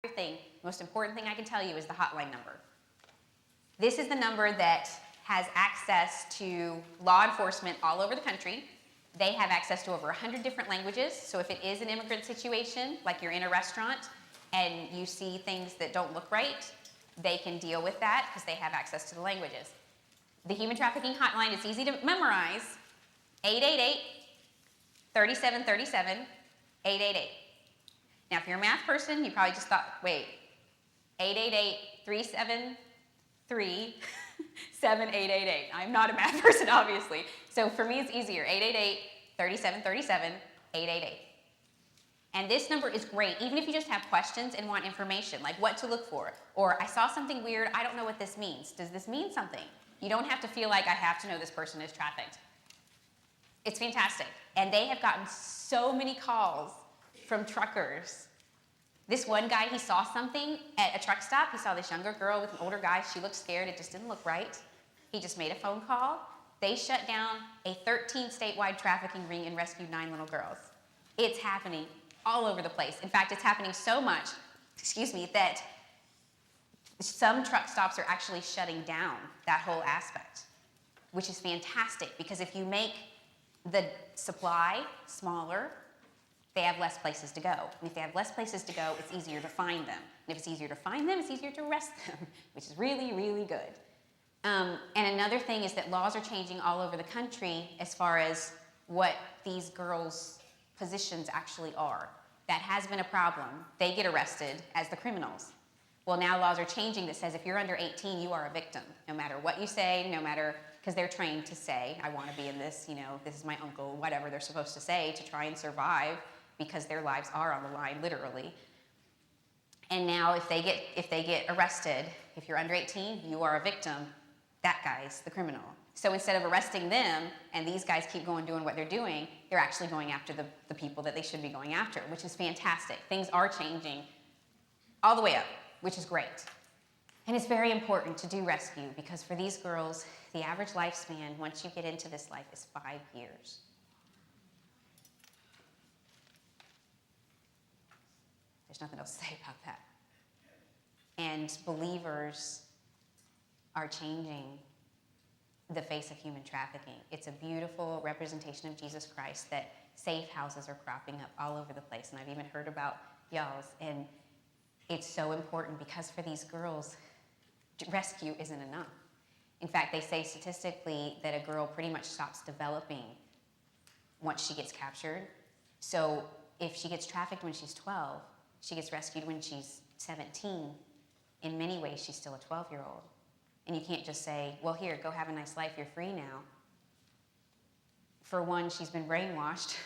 thing, most important thing I can tell you is the hotline number. This is the number that has access to law enforcement all over the country. They have access to over 100 different languages. So if it is an immigrant situation, like you're in a restaurant and you see things that don't look right, they can deal with that because they have access to the languages. The human trafficking hotline is easy to memorize. 888-3737, 888. Now, if you're a math person, you probably just thought, wait, 888-373-7888. I'm not a math person, obviously. So for me, it's easier. 888-3737, 888. And this number is great, even if you just have questions and want information, like what to look for. Or I saw something weird, I don't know what this means. Does this mean something? You don't have to feel like I have to know this person is trafficked. It's fantastic. And they have gotten so many calls from truckers. This one guy, he saw something at a truck stop. He saw this younger girl with an older guy. She looked scared. It just didn't look right. He just made a phone call. They shut down a 13 statewide trafficking ring and rescued 9 little girls. It's happening all over the place. In fact, it's happening so much, that some truck stops are actually shutting down that whole aspect, which is fantastic because if you make the supply smaller, they have less places to go. And if they have less places to go, it's easier to find them. And if it's easier to find them, it's easier to arrest them, which is really, really good. And another thing is that laws are changing all over the country as far as what these girls' positions actually are. That has been a problem. They get arrested as the criminals. Well, now laws are changing that says if you're under 18, you are a victim, no matter what you say, no matter, because they're trained to say, I want to be in this, this is my uncle, whatever they're supposed to say to try and survive because their lives are on the line, literally. And now if they get arrested, if you're under 18, you are a victim. That guy's the criminal. So instead of arresting them and these guys keep doing what they're doing, they're actually going after the people that they should be going after, which is fantastic. Things are changing all the way up, which is great. And it's very important to do rescue because for these girls, the average lifespan once you get into this life is 5 years. There's nothing else to say about that. And believers are changing the face of human trafficking. It's a beautiful representation of Jesus Christ that safe houses are cropping up all over the place. And I've even heard about y'all's. And it's so important because for these girls, rescue isn't enough. In fact, they say statistically that a girl pretty much stops developing once she gets captured. So if she gets trafficked when she's 12, she gets rescued when she's 17. In many ways, she's still a 12-year-old. And you can't just say, well, here, go have a nice life, you're free now. For one, she's been brainwashed.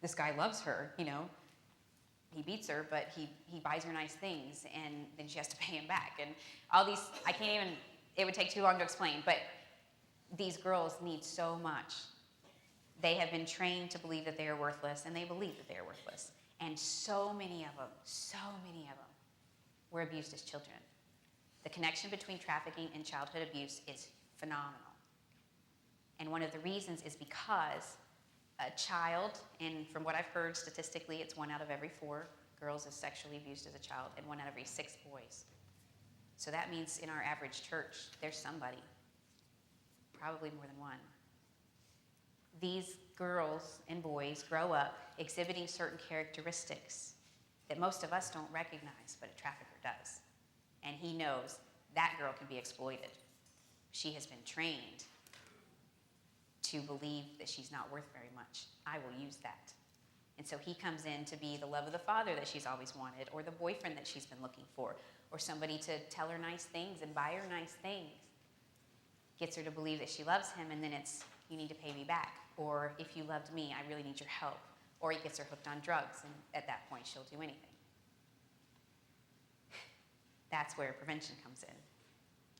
This guy loves her, He beats her, but he buys her nice things, and then she has to pay him back. And all these, it would take too long to explain, but these girls need so much. They have been trained to believe that they are worthless, and they believe that they are worthless. And so many of them were abused as children. The connection between trafficking and childhood abuse is phenomenal. And one of the reasons is because a child, and from what I've heard statistically, it's 1 out of every 4 girls is sexually abused as a child, and 1 out of every 6 boys. So that means in our average church, there's somebody, probably more than one. These girls and boys grow up exhibiting certain characteristics that most of us don't recognize, but a trafficker does. And he knows that girl can be exploited. She has been trained to believe that she's not worth very much. I will use that. And so he comes in to be the love of the father that she's always wanted, or the boyfriend that she's been looking for, or somebody to tell her nice things and buy her nice things. Gets her to believe that she loves him, and then it's, you need to pay me back. Or if you loved me, I really need your help. Or he gets her hooked on drugs, and at that point, she'll do anything. That's where prevention comes in.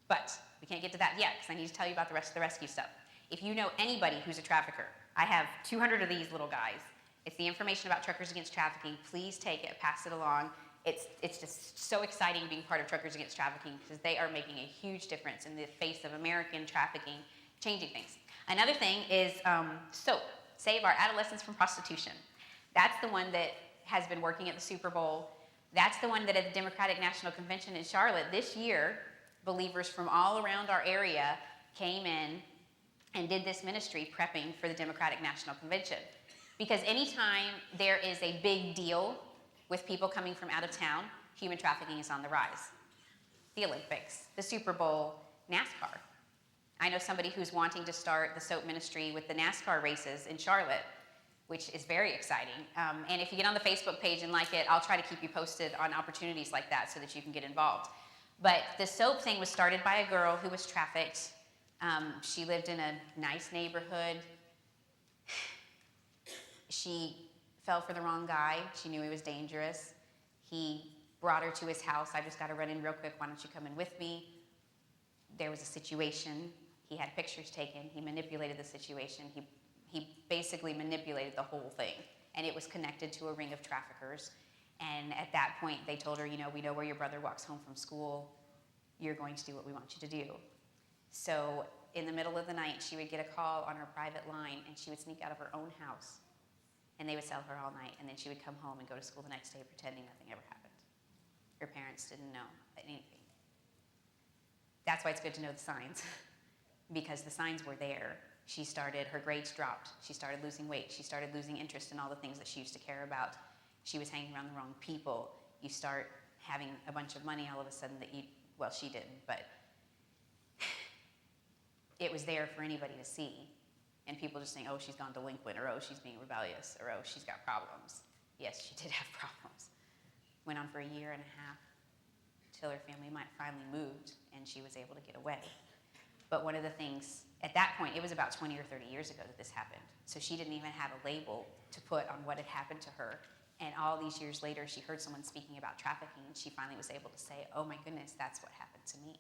But we can't get to that yet, because I need to tell you about the rest of the rescue stuff. If you know anybody who's a trafficker, I have 200 of these little guys. It's the information about Truckers Against Trafficking. Please take it, pass it along. It's just so exciting being part of Truckers Against Trafficking because they are making a huge difference in the face of American trafficking, changing things. Another thing is S.O.A.P, Save Our Adolescents from Prostitution. That's the one that has been working at the Super Bowl. That's the one that at the Democratic National Convention in Charlotte this year, believers from all around our area came in and did this ministry prepping for the Democratic National Convention. Because anytime there is a big deal with people coming from out of town, human trafficking is on the rise. The Olympics, the Super Bowl, NASCAR. I know somebody who's wanting to start the S.O.A.P ministry with the NASCAR races in Charlotte, which is very exciting. And if you get on the Facebook page and like it, I'll try to keep you posted on opportunities like that so that you can get involved. But the S.O.A.P thing was started by a girl who was trafficked. She lived in a nice neighborhood. She fell for the wrong guy. She knew he was dangerous. He brought her to his house. I just got to run in real quick. Why don't you come in with me? There was a situation. He had pictures taken. He manipulated the situation. He basically manipulated the whole thing. And it was connected to a ring of traffickers. And at that point, they told her, we know where your brother walks home from school. You're going to do what we want you to do. So in the middle of the night, she would get a call on her private line, and she would sneak out of her own house. And they would sell her all night, and then she would come home and go to school the next day pretending nothing ever happened. Her parents didn't know anything. That's why it's good to know the signs, because the signs were there. Her grades dropped. She started losing weight. She started losing interest in all the things that she used to care about. She was hanging around the wrong people. You start having a bunch of money all of a sudden she didn't, but it was there for anybody to see. And people just saying, oh, she's gone delinquent, or oh, she's being rebellious, or oh, she's got problems. Yes, she did have problems. Went on for a year and a half till her family finally moved and she was able to get away. But one of the things, at that point, it was about 20 or 30 years ago that this happened. So she didn't even have a label to put on what had happened to her. And all these years later, she heard someone speaking about trafficking, and she finally was able to say, oh my goodness, that's what happened to me.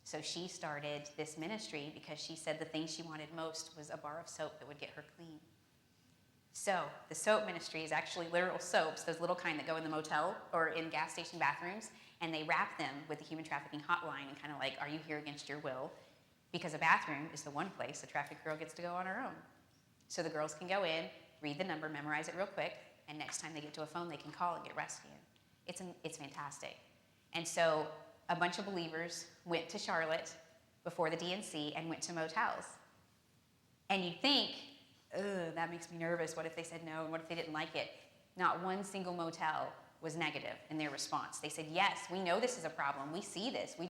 So she started this ministry because she said the thing she wanted most was a bar of soap that would get her clean. So the S.O.A.P ministry is actually literal soaps, those little kind that go in the motel or in gas station bathrooms, and they wrap them with the human trafficking hotline and kind of like, are you here against your will? Because a bathroom is the one place a trafficked girl gets to go on her own. So the girls can go in, read the number, memorize it real quick, and next time they get to a phone, they can call and get rescued. It's fantastic. And so a bunch of believers went to Charlotte before the DNC and went to motels. And you'd think, that makes me nervous. What if they said no? And what if they didn't like it? Not one single motel was negative in their response. They said, yes, we know this is a problem. We see this. We